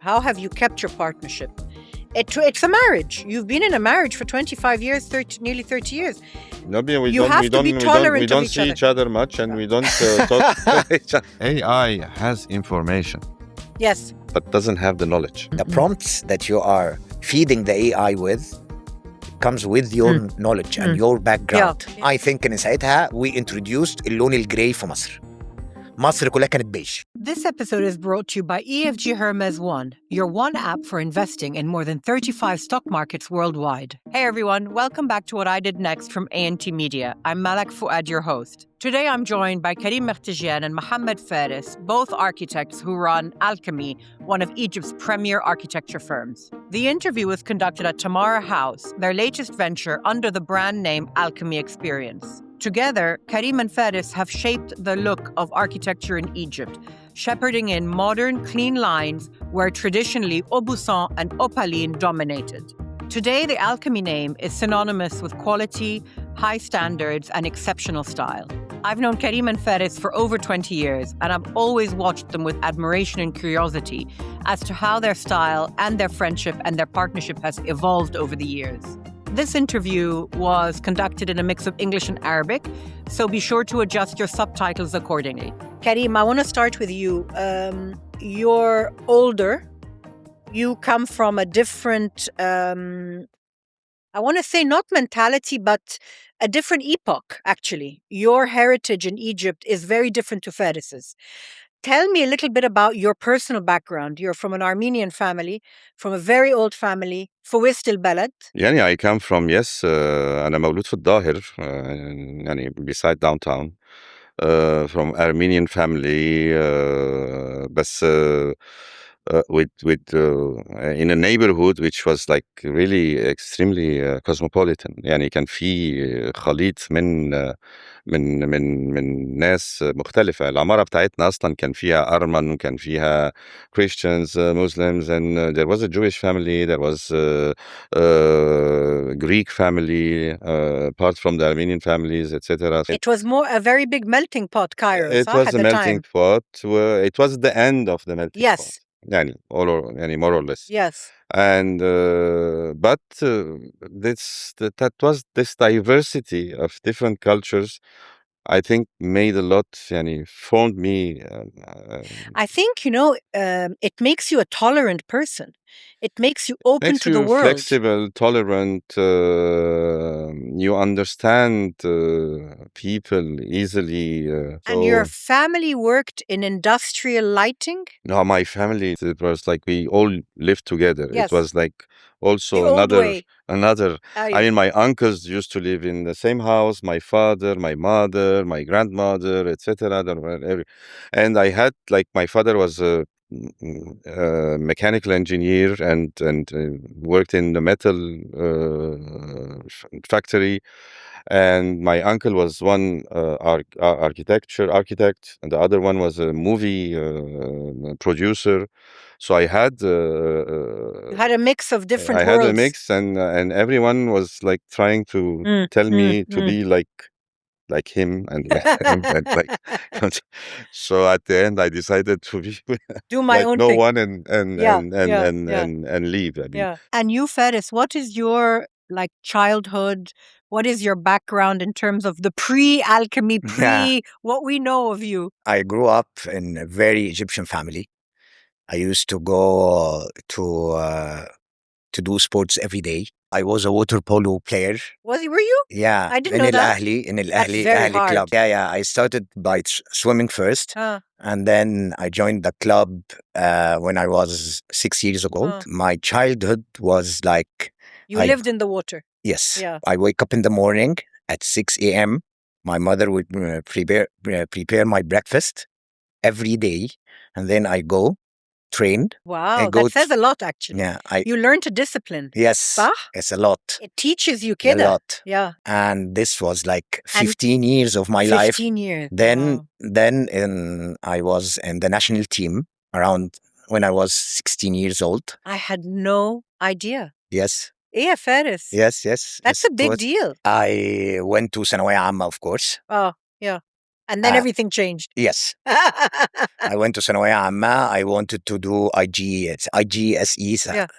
How have you kept your partnership? It's a marriage. You've been in a marriage for 25 years, nearly 30 years. No, we You have to be tolerant we of don't each see other. each other much, and we don't talk to each other. AI has information, Yes. But doesn't have the knowledge. The prompts that you are feeding the AI with comes with your knowledge and your background. Yeah. I think إن ساعتها we introduced اللون الجراي في مصر. مصر كلها كانت بيج. This episode is brought to you by EFG Hermes One, your one app for investing in more than 35 stock markets worldwide. Hey everyone, welcome back to What I Did Next from A&T Media. I'm Malak Fuad, your host. Today I'm joined by Karim Mekhtigian and Mohamed Fares, both architects who run Alchemy, one of Egypt's premier architecture firms. The interview was conducted at Tamara House, their latest venture under the brand name Alchemy Experience. Together, Karim and Fares have shaped the look of architecture in Egypt, shepherding in modern, clean lines where traditionally Aubusson and Opaline dominated. Today, the Alchemy name is synonymous with quality, high standards, and exceptional style. I've known Karim and Fares for over 20 years, and I've always watched them with admiration and curiosity as to how their style and their friendship and their partnership has evolved over the years. This interview was conducted in a mix of English and Arabic, so be sure to adjust your subtitles accordingly. Karim, I want to start with you. You're older. You come from a different, I want to say not mentality, but a different epoch, actually. Your heritage in Egypt is very different to Faris's. Tell me a little bit about your personal background. You're from an Armenian family, from a very old family, في وسط البلد. يعني I come from, yes, أنا مولود في الظاهر, يعني beside downtown, from Armenian family, بس with in a neighborhood which was like really extremely cosmopolitan. يعني كان في خليط من ناس مختلفة. العمارة بتاعتنا أصلا كان فيها أرمن وكان فيها Christians, Muslims, and there was a Jewish family, there was Greek family, apart from the Armenian families, etc. It was more a very big melting pot, Cairo. It was a melting pot. It was the end of the melting pot. Yes. يعني, more or less. Yes. And but that was this diversity of different cultures, I think, made a lot, yani, formed me. I think, it makes you a tolerant person. It makes you open Makes to the you world. flexible, tolerant. You understand people easily. And your family worked in industrial lighting? No, my family, it was like we all lived together. Yes. It was like also The old way. another. I mean, my uncles used to live in the same house. My father, my mother, my grandmother, etc. And I had, like, my father was a mechanical engineer and worked in the metal factory. And my uncle was one architect, and the other one was a movie producer. So I had You had a mix of different I worlds. had a mix, and everyone was like trying to tell me to be like him and like. So at the end, I decided to be Do my like own no thing. one and leave. I mean, Yeah. And you, Fares, what is your childhood? What is your background in terms of the pre-alchemy, what we know of you? I grew up in a very Egyptian family. I used to go to do sports every day. I was a water polo player. Were you? Yeah. I didn't know that. In Al That's Ahli very hard. club. Yeah. I started by swimming first. And then I joined the club when I was 6 years old. My childhood was like... You lived in the water. Yes. Yeah. I wake up in the morning at 6 a.m. My mother would prepare my breakfast every day. And then I go train. Wow, that says a lot, actually. Yeah. You learned a discipline. Yes. It's a lot. It teaches you, A lot. Yeah. And this was like 15 years of my life. 15 years. Then I was in the national team around when I was 16 years old. I had no idea. Yes. Yeah, Fares. Yes. That's a big deal. I went to ثانوية عامة, of course. Oh, yeah. And then everything changed. Yes. I went to ثانوية عامة. I wanted to do IGSE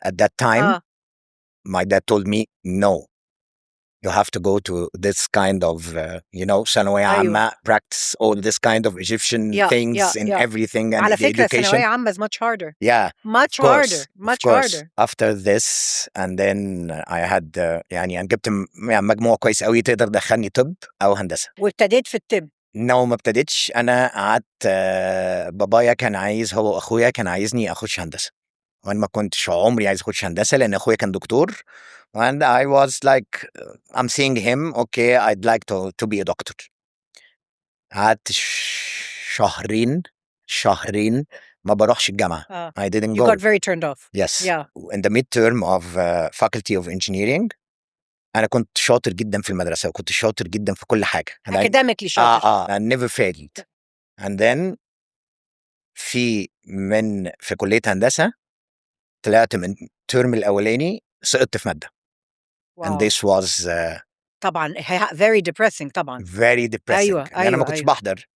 at that time. My dad told me, no, you have to go to this kind of, ثانوية عامة, practice all this kind of Egyptian things in everything and على the فكرة education. ثانوية عامة is much harder. Yeah. Much harder. Much harder. After this, and then I had يعني أنا جبت مجموع كويس قوي تقدر تدخلني طب أو هندسة. وابتديت في الطب. ما ابتديتش. أنا قعدت بابايا كان عايز، هو وأخويا كان عايزني أخش هندسة، وأنا ما كنتش عمري عايز أخش هندسة لأن أخويا كان دكتور. And I was like, I'm seeing him, okay, I'd like to be a doctor. قعدت شهرين ما بروحش الجامعة. I didn't go. You got very turned off. Yes. Yeah. In the midterm of Faculty of Engineering أنا كنت شاطر جدا في المدرسة وكنت شاطر جدا في كل حاجة. Academically شاطر. I never failed. And then في كلية هندسة طلعت من الترم الأولاني سقطت في مادة. Wow. And this was طبعا very depressing طبعا. very depressing. أيوة. أنا ما كنتش بحضر.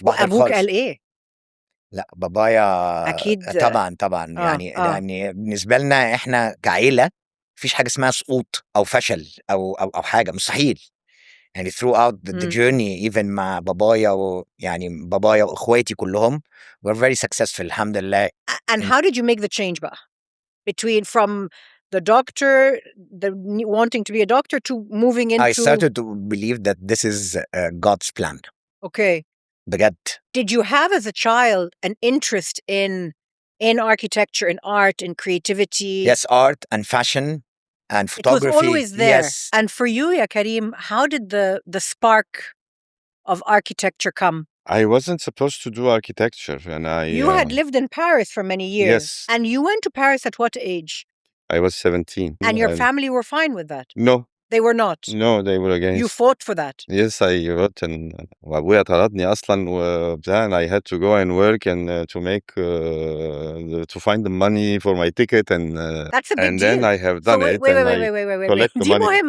وأبوك قال إيه؟ لا بابايا أكيد طبعا يعني بالنسبة لنا إحنا كعيلة مفيش حاجة اسمها سقوط أو فشل أو حاجة، مستحيل. يعني throughout the journey even مع بابايا يعني بابايا وإخواتي كلهم we're very successful الحمد لله. And how did you make the change بقى from the doctor, wanting to be a doctor, to moving into... I started to believe that this is God's plan. Okay. بجد. Did you have as a child an interest in architecture, in art, in creativity? Yes, art and fashion and photography. It was always there. Yes. And for you, ya Karim, how did the spark of architecture come? I wasn't supposed to do architecture, and You had lived in Paris for many years. Yes. And you went to Paris at what age? I was 17. And your family were fine with that? No. They were not? No, they were against. You fought for that? Yes, I wrote, and وأبويا طردني أصلا وبتاع, and I had to go and work and to make to find the money for my ticket, and that's a big and deal. then I have done it. Wait. Collect the money.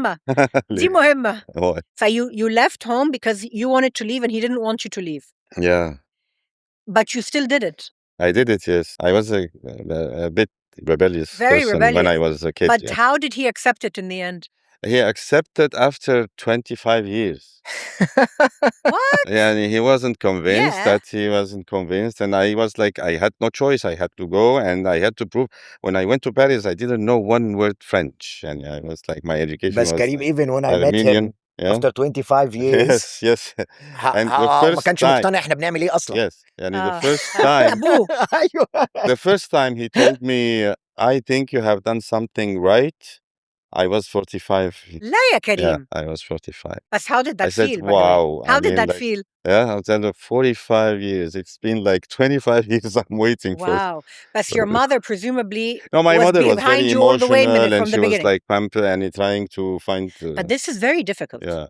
دي مهمة. What? So you left home because you wanted to leave and he didn't want you to leave. Yeah. But you still did it. I did it, yes. I was a bit rebellious person when I was a kid. But how did he accept it in the end? He accepted after 25 years. What? Yeah, he wasn't convinced and I was like, I had no choice. I had to go and I had to prove. When I went to Paris, I didn't know one word French, and I was like, my education was Karim, even when I Armenian, met him after 25 years. Yes. And the first time, yes, and the first time he told me, I think you have done something right. I was 45. لا يا كريم. Yeah, I was 45. But how did that feel? I said, wow. How did that feel? Yeah, I was at 45 years. It's been like 25 years I'm waiting for. Wow. But your mother presumably my mother was very emotional and she was like pampered and trying to find... But this is very difficult. Yeah.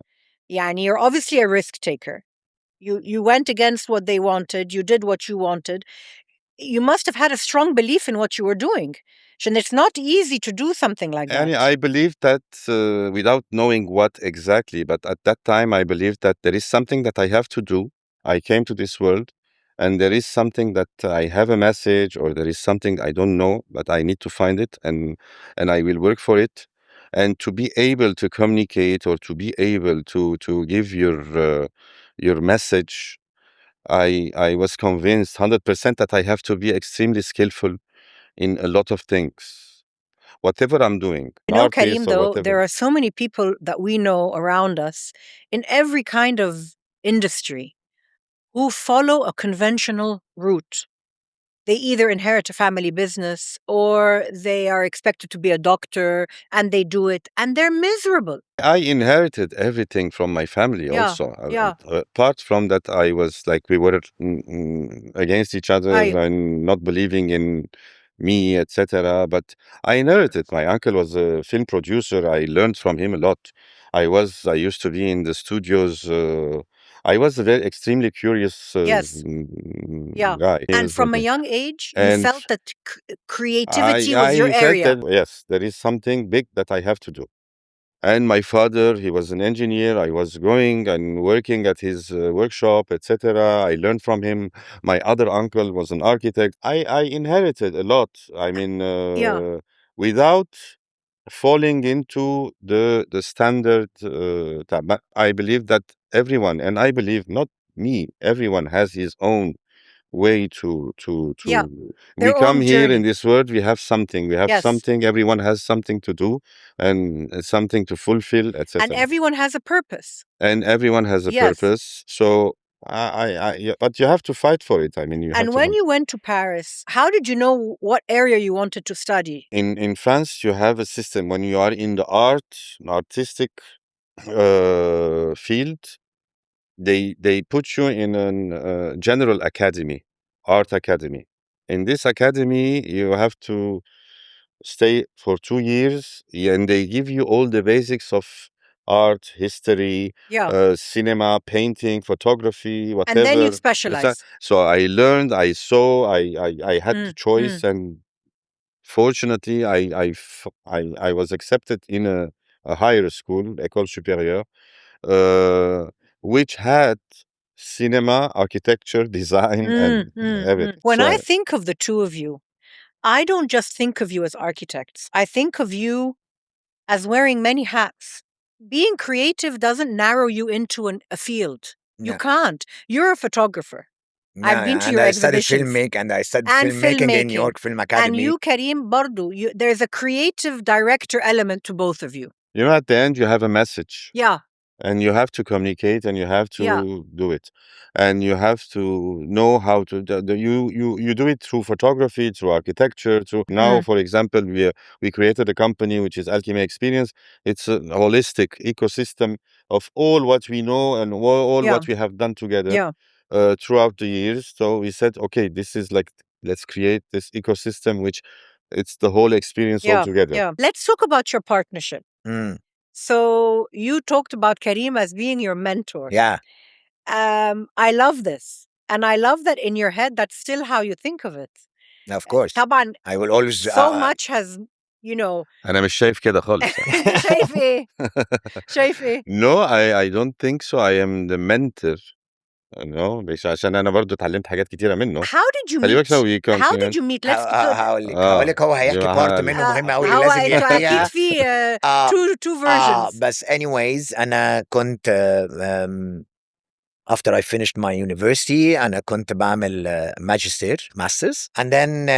Yani, you're obviously a risk taker. You went against what they wanted. You did what you wanted. You must have had a strong belief in what you were doing. And it's not easy to do something like that. And I believed that without knowing what exactly, but at that time I believed that there is something that I have to do. I came to this world and there is something that I have a message, or there is something I don't know, but I need to find it and I will work for it. And to be able to communicate or to be able to give your message, I was convinced 100% that I have to be extremely skillful in a lot of things, whatever I'm doing. You know, Karim, though, there are so many people that we know around us in every kind of industry who follow a conventional route. They either inherit a family business or they are expected to be a doctor and they do it and they're miserable. I inherited everything from my family also. Yeah. Apart from that, I was like, we were against each other and not believing in me, etc. But I inherited. My uncle was a film producer. I learned from him a lot. I used to be in the studios. I was a very extremely curious guy. And from a young age, you felt that creativity was your area. Yes, there is something big that I have to do. And my father, he was an engineer. I was going and working at his workshop, etc. I learned from him. My other uncle was an architect. I inherited a lot. I mean, without falling into the standard. But I believe that everyone, and I believe not me, everyone has his own way to we Their come own here in journey. this world, we have something, something, everyone has something to do and something to fulfill, etc. And everyone has a purpose. And everyone has a purpose. So but you have to fight for it. I mean, you have And to when you went to Paris, how did you know what area you wanted to study? in France, you have a system when you are in the artistic field. They put you in a general academy, art academy. In this academy, you have to stay for 2 years, and they give you all the basics of art, history, cinema, painting, photography, whatever. And then you specialize. So I learned, I saw, I had the choice, and fortunately, I was accepted in a higher school, École Supérieure, which had cinema, architecture, design, and everything. When I think of the two of you, I don't just think of you as architects. I think of you as wearing many hats. Being creative doesn't narrow you into a field. You can't. You're a photographer. I've been to your exhibitions. I studied filmmaking in New York Film Academy. And you, Karim, bardo, there's a creative director element to both of you. You know, at the end, you have a message. Yeah. And you have to communicate, and you have to do it, and you have to know how to you do it through photography, through architecture, through now, for example, we created a company which is Alchemy Experience. It's a holistic ecosystem of all what we know and all what we have done together throughout the years. So we said, okay, this is like, let's create this ecosystem which it's the whole experience altogether. Let's talk about your partnership. So you talked about Karim as being your mentor. Yeah. I love this. And I love that in your head, that's still how you think of it. Of course. طبعا I will always... so much has, you know... أنا مش شايف كده خالص. شايف إيه؟ شايف إيه؟ No, I don't think so. I am the mentor. No, مش عشان أنا برضو اتعلمت حاجات كتيرة منه. How did you meet? How did you meet? Let's هقول لك هو هيحكي بارت منه مهمة قوي لازم أكيد يحكيها. في two versions. بس anyways أنا كنت after I finished my university أنا كنت بعمل masters and then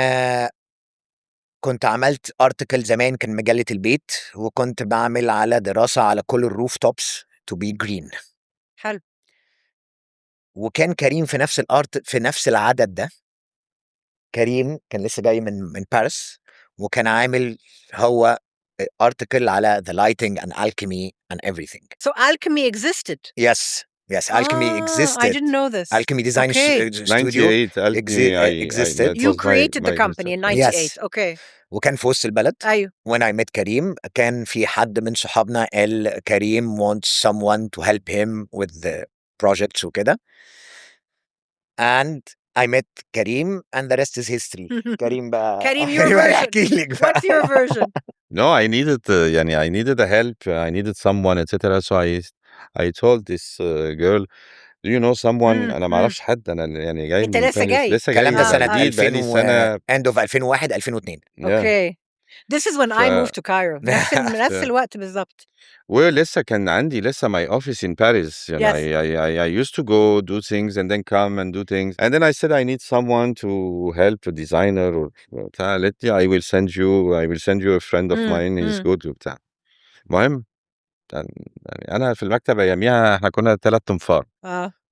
كنت عملت article زمان كان مجلة البيت وكنت بعمل على دراسة على كل الروف توبس to be green. حلو. وكان كريم في نفس في نفس العدد ده. كريم كان لسه جاي من باريس وكان عامل هو article على the lighting and alchemy and everything. So alchemy existed? Yes, alchemy existed. I didn't know this. Alchemy design studio 98 alchemy existed. You created the company in 98. Yes. Okay. وكان في وسط البلد. أيوه. When I met كريم كان في حد من صحابنا قال كريم wants someone to help him with the projects وكده. And I met Karim and the rest is history. Karim بقى Karim, your version. What's your version? No, I needed I needed a help. I needed someone, etc. So I told this girl, do you know someone? أنا ما أعرفش حد. أنا يعني جاي أنت لسه جاي. الكلام ده سنة 2000 end of 2001 2002. Okay. This is when I moved to Cairo. نفس الوقت بالضبط. ولسه كان عندي لسه my office in Paris. You know, I used to go do things and then come and do things. And then I said I need someone to help, a designer or I will send you a friend of mine. He's good وبتاع. المهم يعني أنا في المكتب أياميها إحنا كنا 3 تنفار.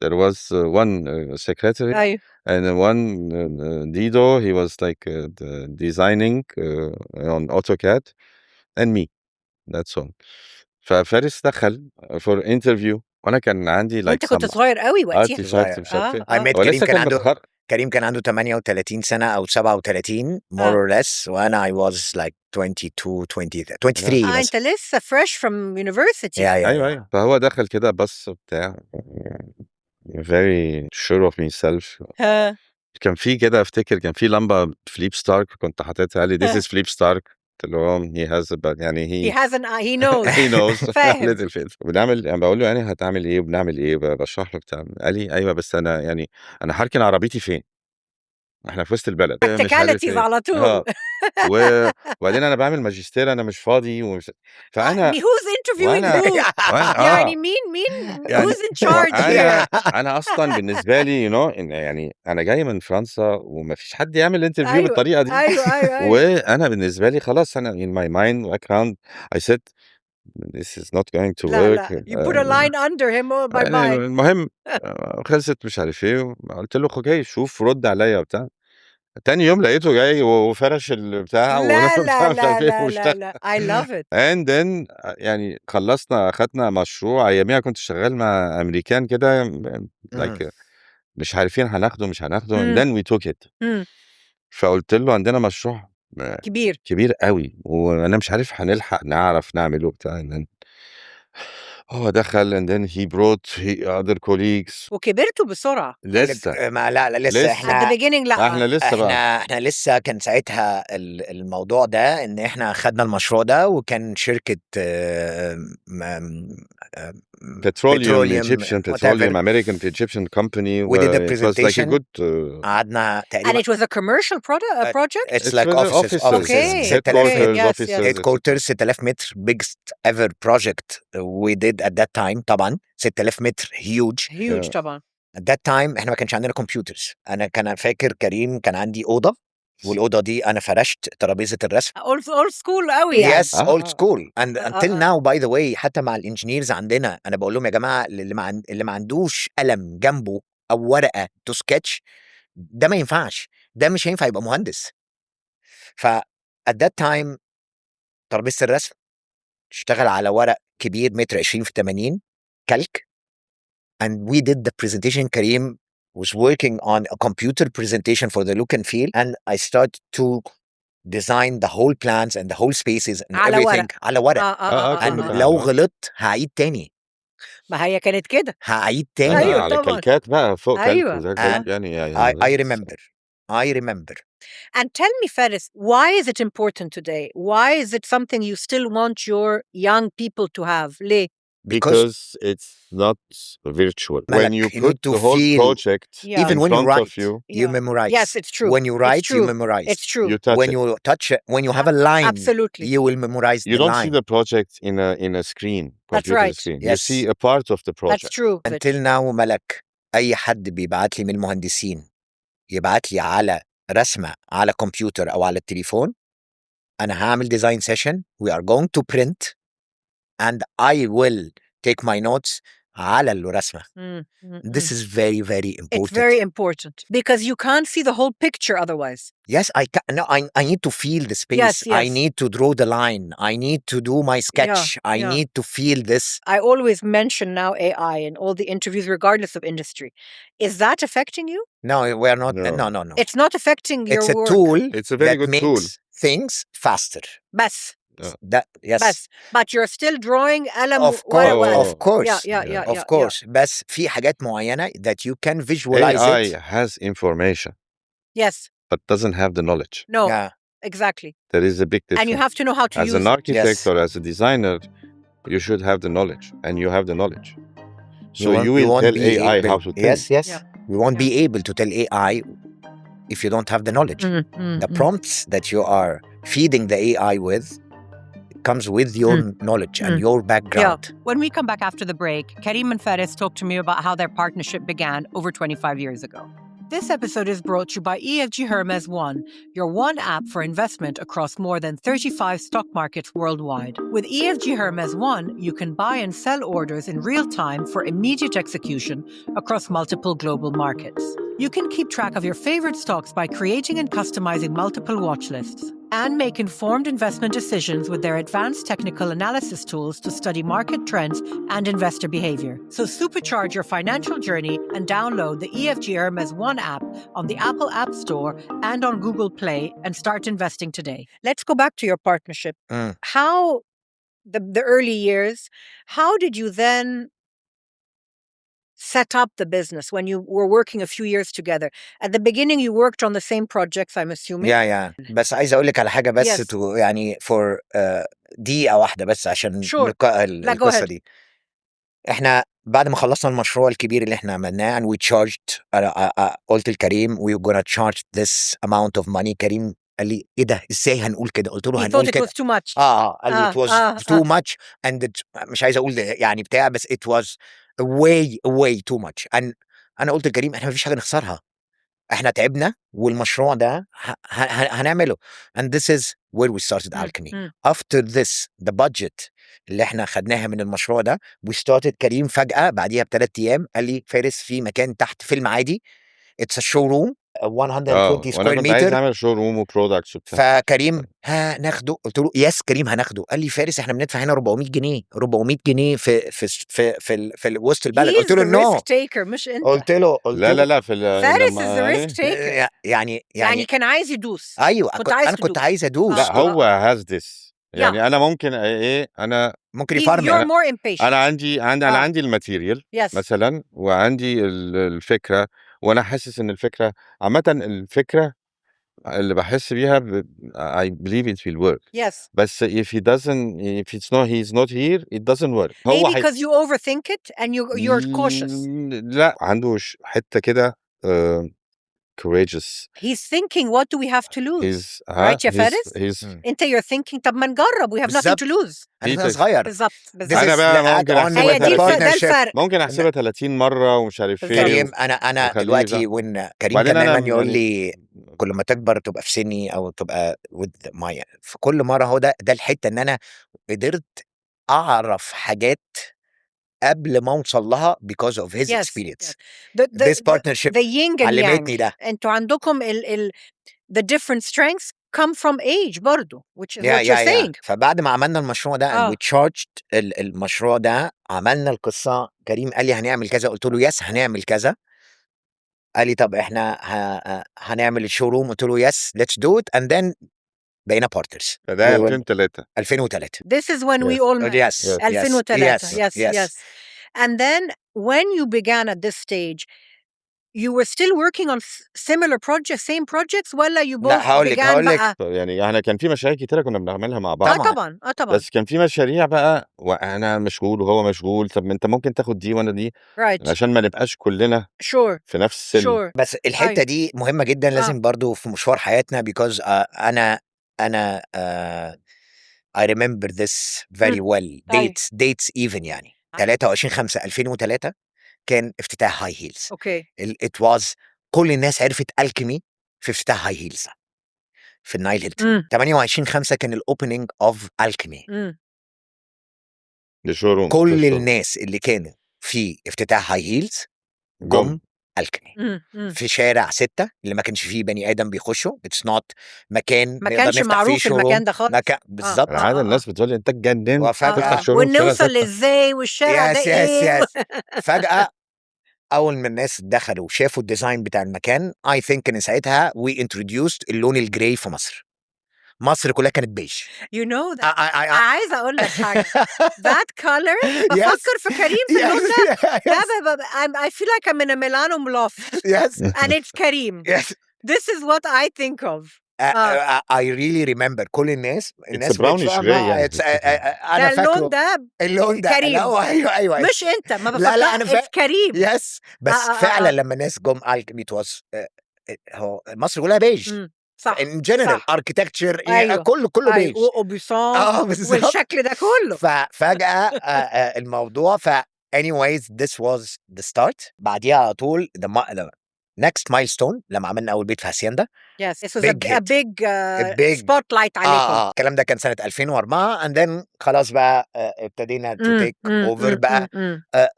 There was one secretary and one Dido. He was like the designing on AutoCAD and me. That's all. ففارس دخل for interview وانا كان عندي like انت كنت صغير قوي وقتها. I met كريم كان عنده 38 سنة أو 37 more or less when I was like 23 بس. أنت لسه fresh from university. أيوة. فهو دخل كده بس بتاع very sure of himself. كان في كده افتكر كان في لمبة فليب ستارك كنت حاططها لي this is فليب ستارك. قلت له he has يعني he knows. he knows فاهم. little bit. بنعمل يعني بقول له يعني هتعمل ايه وبنعمل ايه بشرح له بتاع. قال لي ايوه بس انا يعني انا هركن عربيتي فين؟ احنا في وسط البلد مش عارف practicalities ايه. على طول. وبعدين انا بعمل ماجستير انا مش فاضي فانا who's interviewing وانا who؟ وانا يعني مين يعني who's in charge وانا here؟ انا اصلا بالنسبه لي إن يعني انا جاي من فرنسا وما فيش حد يعمل انترفيو ايوه بالطريقه دي. ايوه وانا بالنسبه لي خلاص انا in my mind background I said this is not going to work. لا you put a line under him. oh bye يعني bye. المهم خلصت مش عارف ايه. قلت له اوكي شوف رد عليا وبتاع. تاني يوم لقيته جاي وفرش البتاع لا لا مش عارف لا ايه لا واشتغل. لا I love it. and then يعني اخدنا مشروع. اياميها كنت شغال مع امريكان كده like مش عارفين هناخده مش هناخده and then we took it. فقلت له عندنا مشروع كبير قوي وانا مش عارف هنلحق نعرف نعمله بتاع. and then هو دخل and then he brought other colleagues. وكبرتوا بسرعة. لسه لا لسه لسه. at احنا the beginning لا احنا لسه بقى احنا لسه كان ساعتها الموضوع ده ان احنا خدنا المشروع ده وكان شركة petroleum Egyptian petroleum whatever. American Egyptian company. We did a it was like a presentation. good قعدنا and تقريبا it was a commercial project. it's like for the offices Okay. 6000 headquarters Yes, offices yes. headquarters 6000 متر biggest ever project we did at that time. طبعا 6000 متر huge huge طبعا. at that time. احنا ما كانش عندنا كمبيوترز. انا كان فاكر كريم كان عندي اوضه والأوضة دي أنا فرشت ترابيزة الرسم. old school قوي يعني. Yes, old school. And until now by the way حتى مع الانجينيرز عندنا أنا بقول لهم يا جماعة اللي ما عندوش قلم جنبه أو ورقة تو سكتش ده ما ينفعش، ده مش هينفع يبقى مهندس. ف at that time ترابيزة الرسم اشتغل على ورق كبير متر 20 في 80 كالك and we did the presentation. Karim was working on a computer presentation for the look and feel and I started to design the whole plans and the whole spaces and على everything ورق. على ورق. and لو غلطت هعيد تاني. ما هي كانت كده. هعيد تاني. أيوة على طبعا. كالكات بقى فوق أيوة. كالك يعني I remember. And tell me, Fares, why is it important today? Why is it something you still want your young people to have? ليه؟ Because it's not virtual. When you put the whole project even when you write, you memorize. Yes, it's true. When you write, you memorize. It's true. You touch when you touch it, when you have a line, absolutely, you will memorize you the don't line. see the project in a screen. That's right. Screen. Yes. You see a part of the project. That's true. Until now ملك أي حد بيبعت لي من المهندسين يبعت لي على رسمة على كمبيوتر أو على التليفون أنا هعمل design session. We are going to print and I will take my notes على الرسمة. This is very, very important. It's very important because you can't see the whole picture otherwise. Yes, I need to feel the space. Yes, yes. I need to draw the line. I need to do my sketch. I need to feel this. I always mention now AI in all the interviews, regardless of industry. Is that affecting you? No, we're not. No. It's not affecting your work. It's a tool. It's a very good tool. Things faster. بس. Yes. But you're still drawing قلم. Of course. Yeah. Of course. بس في حاجات معينة that you can visualize AI it. has information. Yes. But doesn't have the knowledge. No. Yeah. Exactly. There is a big difference. And you have to know how to use it. As an architect Yes. or as a designer, you should have the knowledge, and you have the knowledge. So you will tell AI how to think. Yes. Yeah. We won't be able to tell AI if you don't have the knowledge. The prompts that you are feeding the AI with comes with your knowledge and your background. Yeah. When we come back after the break, Karim and Fares talk to me about how their partnership began over 25 years ago. This episode is brought to you by EFG Hermes One, your one app for investment across more than 35 stock markets worldwide. With EFG Hermes One, you can buy and sell orders in real time for immediate execution across multiple global markets. You can keep track of your favorite stocks by creating and customizing multiple watch lists and make informed investment decisions with their advanced technical analysis tools to study market trends and investor behavior. So supercharge your financial journey and download the EFG Hermes One app on the Apple App Store and on Google Play and start investing today. Let's go back to your partnership. How, the early years, how did you then set up the business when you were working a few years together? At the beginning you worked on the same projects, I'm assuming. Yeah. بس عايز اقول لك على حاجه بس Yes. يعني for دقيقه واحده بس عشان Sure. لا, go القصه ahead. دي. احنا بعد ما خلصنا المشروع الكبير اللي احنا عملناه and we charged قلت لكريم we gonna charge this amount of money. كريم قال لي ايه ده ازاي هنقول كده؟ قلت له He هنقول thought it كده. was too much. قال لي it was too much and مش عايز اقول يعني بتاع بس it was way too much. and انا قلت لكريم احنا مفيش حاجه نخسرها، احنا تعبنا والمشروع ده هنعمله. and this is where we started Alchemy. after this the budget اللي احنا خدناها من المشروع ده we started. كريم فجأة بعديها ب3 أيام قال لي فارس في مكان تحت في المعادي it's a showroom 120 وانا square كنت عايز meter. اعمل شو روم وبرودكتس وبتاع. فكريم هناخده؟ قلت له يس كريم هناخده. قال لي فارس احنا بندفع هنا 400 جنيه في وسط البلد. قلت له نو. تيكر مش انت. قلت له لا في فارس is the risk taker. يعني كان عايز يدوس. ايوه انا كنت عايز ادوس. لا هو هاز ذس يعني انا ممكن انا ممكن يفرمل. You're more impatient. انا عندي الماتيريال مثلا وعندي الفكره، وانا حاسس ان الفكره عامه الفكره اللي بحس بيها I believe it will work. Yes. بس he's not here it doesn't work. Maybe because you overthink it and you're cautious. لا عنده حته كده courageous. He's thinking what do we have to lose. right يا فارس؟ انت you're thinking طب ما نجرب we have nothing to lose. انا صغير. بالظبط. انا بقى ممكن احسبها 30 مره ومش عارف ايه. كريم انا دلوقتي كريم كان دايما يقول لي كل ما تكبر تبقى في سني او تبقى with my في كل مره هو ده الحته ان انا قدرت اعرف حاجات قبل ما اوصل لها because of his experience. This partnership علمتني ده. انتوا عندكم the different strengths come from age برضو which is what you're saying. فبعد ما عملنا المشروع ده and we charged المشروع ده عملنا القصة. كريم قال لي هنعمل كذا. قلت له يس هنعمل كذا. قال لي طب احنا هنعمل الشوروم. قلت له يس let's do it and then بقينا partners. ده 2003. This is when we all met. Yes. 2003. Yes. And then when you began at this stage you were still working on similar projects, same projects ولا you both began بقى؟ يعني احنا كان في مشاريع كتيرة كنا بنعملها مع بعض. طبعا. بس كان في مشاريع بقى وانا مشغول وهو مشغول. طب انت ممكن تاخد دي وانا دي عشان ما نبقاش كلنا في نفس بس الحتة دي مهمة جدا لازم برضو في مشوار حياتنا because أنا I remember this very well. dates even يعني 23/5/2003 كان افتتاح هاي هيلز. it was كل الناس عرفت الكيمي في افتتاح هاي هيلز في النايل هيلتون. 28/5 كان الاوبننج اوف الكيمي. كل الناس اللي كانوا في افتتاح هاي هيلز جم الكيمي في شارع 6 اللي ما كانش فيه بني ادم بيخشوا. اتس نوت مكان ما كانش معروف المكان ده خالص. بالظبط. العاده الناس بتقول لي انت اتجننت تفتح شوروم ونوصل ازاي والشارع ده ايه. فجأة اول ما الناس دخلوا وشافوا الديزاين بتاع المكان I think ان ساعتها we introduced اللون الجراي في مصر كلها كانت بيج. You know that. عايزه اقول لك حاجه. That color بفكر في كريم في اللون ده. I feel like I'm in a Milano loft. Yes. And it's Karim. Yes. This is what I think of. I really remember كل الناس It's brownish gray. أنا فاكره اللون ده كريم. أيوه مش أنت ما بفكر. لا أنا it's كريم. Yes. بس فعلا لما الناس جم الكيمي هو مصر كلها بيج. صح. in general architecture. أيوة. كله بيج. وأوبيسون والشكل ده كله. ففجأة الموضوع anyways this was the start. بعديها على طول the next milestone لما عملنا أول بيت في هاسيندا. Yes, this was a big spotlight عليكم. الكلام ده كان سنة 2004 and then خلاص بقى ابتدينا to take over بقى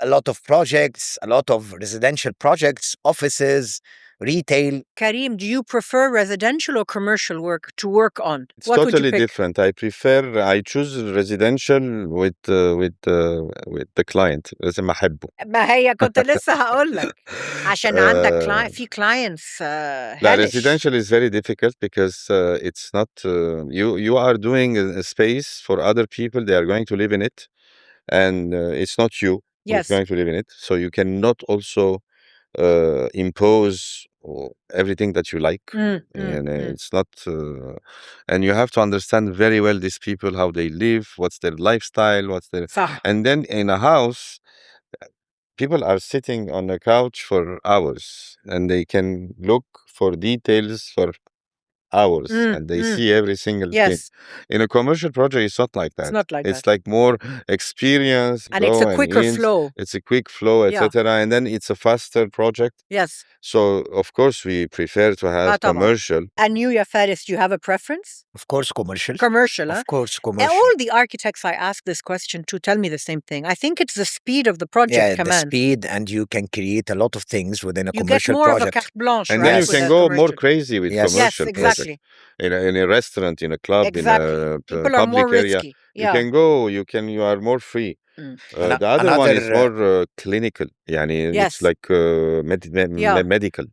a lot of projects, a lot of residential projects, offices, retail. Karim, do you prefer residential or commercial work to work on? It's totally different. I choose residential with the client. لازم أحبه. ما هي كنت لسه هقول لك عشان عندك في clients. لا, residential is very difficult because it's not you are doing a space for other people. They are going to live in it and it's not you. who's going to live in it. So you cannot also impose everything that you like. And it's not, and you have to understand very well these people, how they live, what's their lifestyle, and then in a house, people are sitting on a couch for hours and they can look for details for hours and they see every single thing. In a commercial project, it's not like that. It's like more experience. And it's a quicker flow. It's a quick flow, etc. And then it's a faster project. Yes. So, of course, we prefer to have commercial. And you, Fares, do you have a preference? Of course, commercial. Commercial, Of course, commercial. All the architects I ask this question to tell me the same thing. I think it's the speed of the project, the speed, and you can create a lot of things within a commercial project. You get more project. of a carte blanche, and then you can go more crazy with commercial projects. Exactly. In a restaurant, in a club, in a public area. Risky. You can go, you are more free. The other one is more clinical. It's like medical.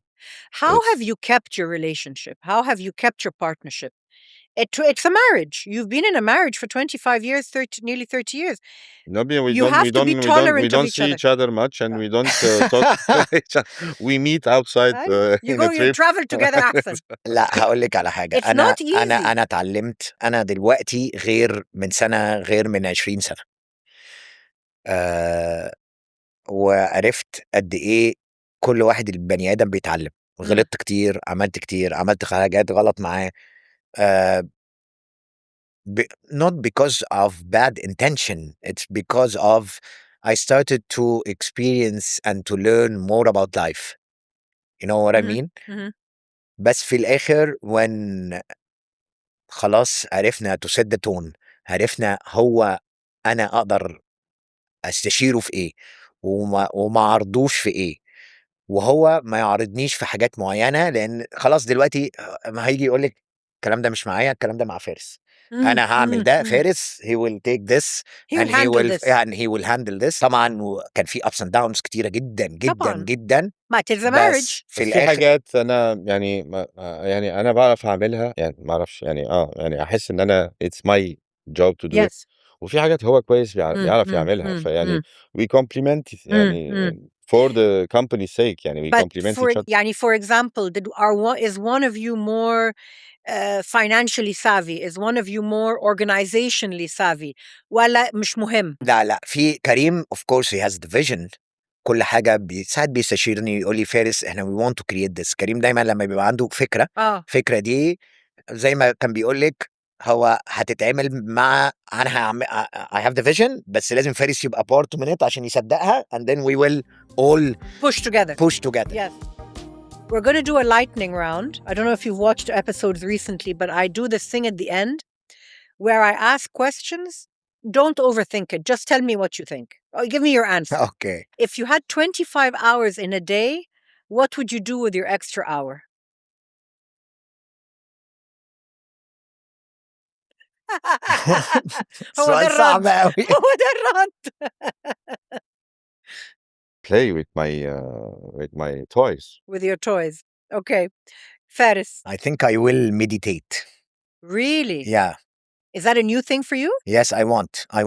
How have you kept your relationship? How have you kept your partnership? It's a marriage. You've been in a marriage for 25 years, nearly 30 years. No, we don't see each other much, and we don't talk to each other. We meet outside you travel together أحسن. لا هقول لك على حاجة. It's not easy. أنا اتعلمت. أنا دلوقتي غير من سنة، غير من 20 سنة. وعرفت قد إيه كل واحد البني آدم بيتعلم. غلطت كتير، عملت حاجات غلط معاه. Not because of bad intention. It's because of I started to experience and to learn more about life. You know what I mean? بس في الآخر when خلاص عرفنا to set the tone، عرفنا هو أنا أقدر أستشيره في إيه وما عرضوش في إيه، وهو ما يعرضنيش في حاجات معينة، لأن خلاص دلوقتي ما هيجي يقولك الكلام ده مش معايا، الكلام ده مع فارس. أنا هعمل ده، فارس he will take this and he will handle this. طبعا كان في ups and downs كتيرة جدا جدا طبعاً. جدا. ما it's a marriage. في حاجات أنا أنا بعرف أعملها، ما أعرفش يعني أحس إن أنا it's my job to do it. وفي حاجات هو كويس بيعرف يعملها، فيعني we compliment for the company's sake. we compliment each other. يعني for example, is one of you more financially savvy? Is one of you more organizationally savvy? ولا مش مهم؟ لا في كريم of course he has the vision. كل حاجة ساعات بيستشيرني يقول لي فارس احنا we want to create this. كريم دايما لما بيبقى عنده فكرة دي زي ما كان بيقول لك هو هتتعمل مع I have the vision، بس لازم فارس يبقى part من it عشان يصدقها and then we will all push together. Yes. We're going to do a lightning round. I don't know if you've watched episodes recently, but I do this thing at the end where I ask questions. Don't overthink it. Just tell me what you think. Give me your answer. Okay. If you had 25 hours in a day, what would you do with your extra hour? هو ده صعب قوي. هو ده الرد. Play with my toys. With your toys. Okay. Fares. I think I will meditate. Really? Yeah. Is that a new thing for you? Yes, I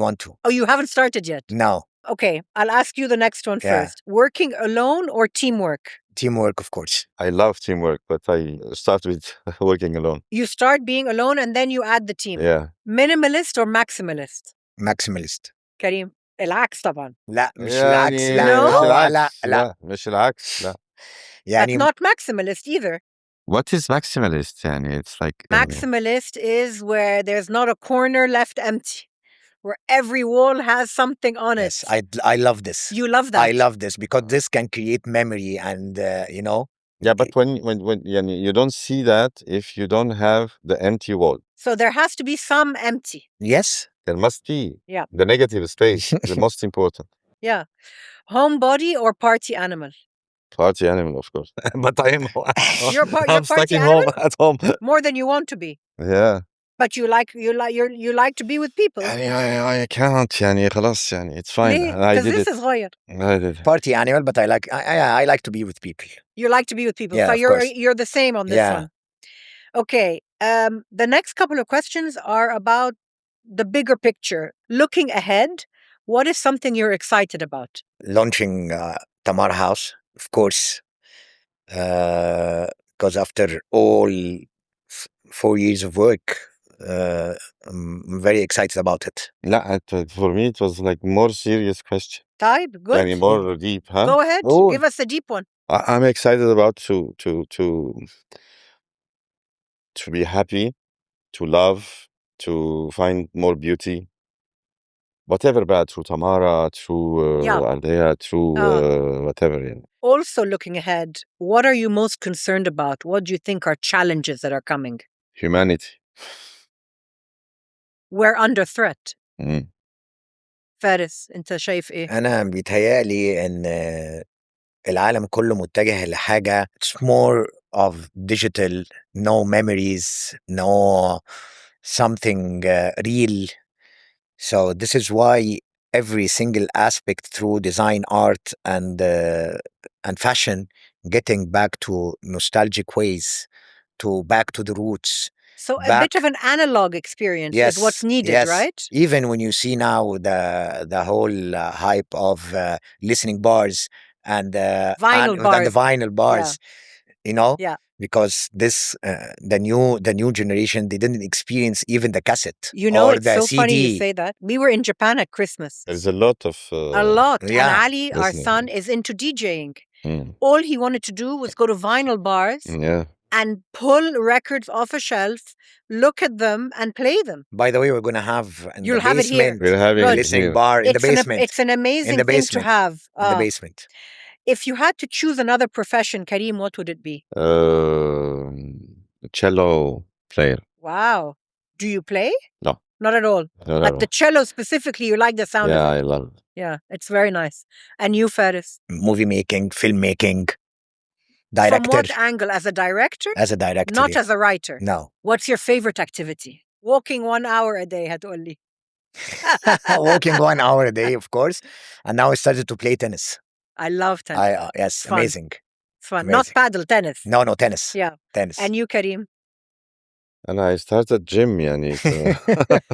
want to. Oh, you haven't started yet? No. Okay, I'll ask you the next one first. Working alone or teamwork? Teamwork, of course. I love teamwork, but I start with working alone. You start being alone and then you add the team. Yeah. Minimalist or maximalist? Maximalist. كريم العكس طبعا. لا مش العكس. لا مش العكس. لا. That's not maximalist either. What is maximalist? It's like maximalist is where there's not a corner left empty, where every wall has something on it. Yes, I love this. You love that. I love this because this can create memory and you know. Yeah, but when you don't see that if you don't have the empty wall. So there has to be some empty. Yes. There must be. Yeah. The negative space, the most important. Yeah. Homebody or party animal? Party animal, of course. But I'm stuck in home at home. More than you want to be. Yeah. But you like to be with people. I can't. خلاص it's fine. I did it. I did. Party animal, but I like to be with people. You like to be with people. Yeah, so you're the same on this one. Okay. The next couple of questions are about the bigger picture. Looking ahead, What is something you're excited about? Launching Tamar House, of course, because after all 4 years of work, I'm very excited about it. لا for me it was like more serious question. طيب, good. يعني more deep, huh? Go ahead. Oh. Give us a deep one. I'm excited about to be happy, to love, to find more beauty. Whatever bad, through Tamara, through Ardea, through whatever. Yeah. Also looking ahead, what are you most concerned about? What do you think are challenges that are coming? Humanity. We're under threat. Mm. فارس, انت شايف ايه؟ أنا بيتهيألي إن العالم كله متجه لحاجة it's more of digital, no memories, no something real. So this is why every single aspect through design, art, and fashion, getting back to nostalgic ways, back to the roots. So a bit of an analog experience is what's needed, right? Even when you see now the whole hype of listening bars and vinyl vinyl bars, you know, because this the new generation, they didn't experience even the cassette. You know, or it's the so CD. funny you say that. We were in Japan at Christmas. There's a lot of And Ali, our son, is into DJing. All he wanted to do was go to vinyl bars and pull records off a shelf, look at them, and play them. By the way, we're going to have You'll have it here. We're having a listening bar in the basement. It's an amazing thing to have. In the basement. If you had to choose another profession, Karim, what would it be? Cello player. Wow. Do you play? No. Not at all. But the cello specifically, you like the sound of it? Yeah, I love it. Yeah, it's very nice. And you, Fares? Movie making, filmmaking, director. From what angle? As a director? As a director. Not as a writer? No. What's your favorite activity? Walking 1 hour a day, هتقولي. Walking 1 hour a day, of course. And now I started to play tennis. I love tennis. Yes, amazing. It's fun. Not paddle, tennis. No, tennis. Yeah. Tennis. And you, Karim? And I started gym, yani. So.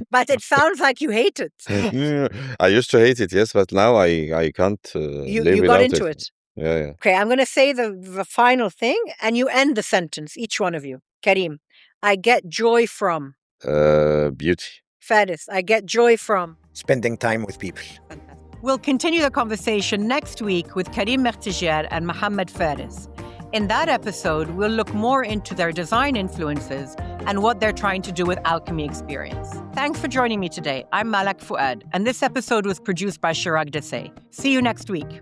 But it sounds like you hate it. I used to hate it, yes, but now I can't live you without got into it. Yeah. Okay, I'm going to say the final thing, and you end the sentence, each one of you. Karim, I get joy from? Beauty. Fares, I get joy from? Spending time with people. We'll continue the conversation next week with Karim Mekhtigian and Mohamed Fares. In that episode, we'll look more into their design influences and what they're trying to do with Alchemy experience. Thanks for joining me today. I'm Malak Fuad, and this episode was produced by Chirag Desai. See you next week.